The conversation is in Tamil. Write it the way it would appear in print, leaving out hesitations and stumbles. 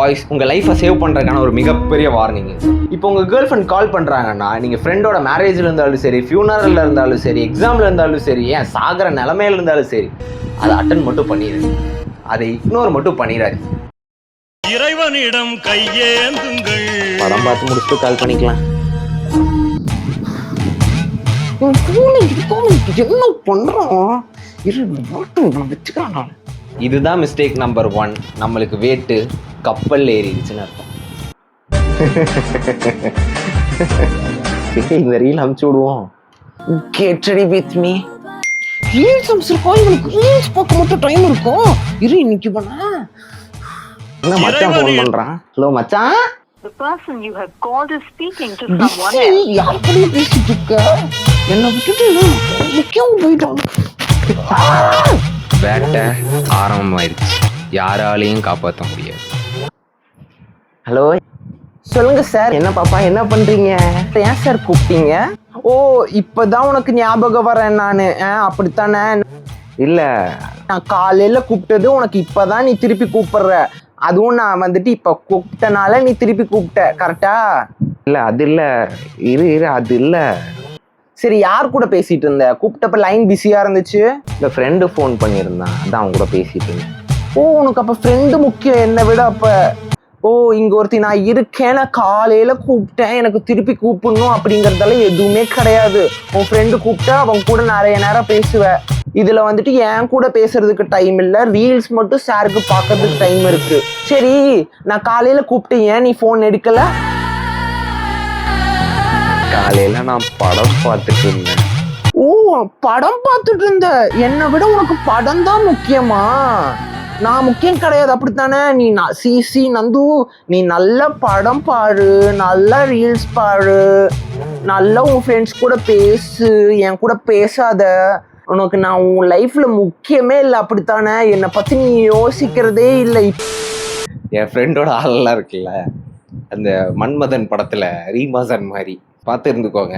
பாய்ஸ் உங்கள் லைஃப்பை சேவ் பண்ணுறதுக்கான ஒரு மிகப்பெரிய வார்னிங். இப்போ உங்கள் கேர்ள் ஃப்ரெண்ட் கால் பண்ணுறாங்கன்னா நீங்கள் ஃப்ரெண்டோட மேரேஜில் இருந்தாலும் சரி, ஃபியூனரலில் இருந்தாலும் சரி, எக்ஸாமில் இருந்தாலும் சரி, ஏன் சாகிற நிலமையில இருந்தாலும் சரி, அதை அட்டன் மட்டும் பண்ணிடுங்க. அதை இக்னோர் மட்டும் பண்ணிடாது. இறைவனிடம் கையேந்துங்கள். படம் பார்த்து முடிச்சுட்டு கால் பண்ணிக்கலாம். என்ன பண்றோம்? இதுதான் மிஸ்டேக் நம்பர் 1. நம்மளுக்கு வேட்டு கப்பல் ஏறிடுச்சுன்னு அர்த்தம். இந்த ரீல் அமுச்சு விடுவோம். கேட்டடி வித் மீ. ரீல்ஸ் அமுச்சிருக்கோம். இவனுக்கு ரீல்ஸ் பார்க்க மட்டும் டைம் இருக்கும். இரு இன்னைக்கு பண்ணா என்ன மச்சான் ஃபோன் பண்றான். ஹலோ மச்சான். The person you have called is speaking to someone else. யார் கூட பேசிட்டு இருக்க? என்ன விட்டுட்டு முக்கியம் போயிட்டான். வேட்டை ஆரம்பமாயிருச்சு. யாராலையும் காப்பாற்ற முடியாது. ஹலோ சொல்லுங்க சார். என்ன பாப்பா என்ன பண்றீங்க? ஏன் சார் கூப்பிட்டீங்க? ஓ இப்பதான் உனக்கு ஞாபகம் வரேன் நானு. அப்படித்தானே? இல்ல நான் காலையில கூப்பிட்டது உனக்கு இப்பதான் நீ திருப்பி கூப்பிடுற. அதுவும் நான் வந்துட்டு இப்ப கூப்பிட்டனால நீ திருப்பி கூப்பிட்ட. கரெக்டா? இல்ல அது இல்ல. இரு அது இல்ல. சரி யார் கூட பேசிட்டு இருந்த? கூப்பிட்டப்ப லைன் பிஸியா இருந்துச்சு. இந்த ஃப்ரெண்டு ஃபோன் பண்ணியிருந்தான், அதான் அவங்க கூட பேசிட்டு இருந்தேன். ஓ உனக்கு அப்ப ஃப்ரெண்டு முக்கியம் என்னை விட. அப்ப ஓ இங்க ஒருத்தி நான் இருக்கேன், நான் காலையில கூப்பிட்டேன், எனக்கு திருப்பி கூப்பிடணும் அப்படிங்கறதெல்லாம் எதுவுமே கிடையாது. உன் ஃப்ரெண்டு கூப்பிட்டா அவங்க கூட நிறைய நேரம் பேசுவேன். இதுல வந்துட்டு என் கூட பேசுறதுக்கு டைம் இல்ல, ரீல்ஸ் மட்டும் சாருக்கு பாக்குறதுக்கு டைம் இருக்கு. சரி நான் காலையில கூப்பிட்டேன், ஏன் நீ போன் எடுக்கல? காலையில நான் படம் பார்த்துட்டு இருந்தேன். ஓ படம் பார்த்துட்டு இருந்த? என்னை விட உனக்கு படம் தான் முக்கியமா? நான் முக்கியம் கிடையாது அப்படித்தானே? நீ சிசி நந்து, நீ நல்ல படம் பாரு, நல்ல ரீல்ஸ் பாரு, நல்லா உன் ஃப்ரெண்ட்ஸ் கூட பேசு, என் கூட பேசாத. உனக்கு நான் உன் லைஃப்ல முக்கியமே இல்லை அப்படித்தானே? என்னை பத்தி நீ யோசிக்கிறதே இல்லை. என் ஃப்ரெண்டோட ஆளெல்லாம் இருக்குல்ல, அந்த மன்மதன் படத்துல ரீமாசன் மாதிரி பார்த்து இருந்துக்கோங்க.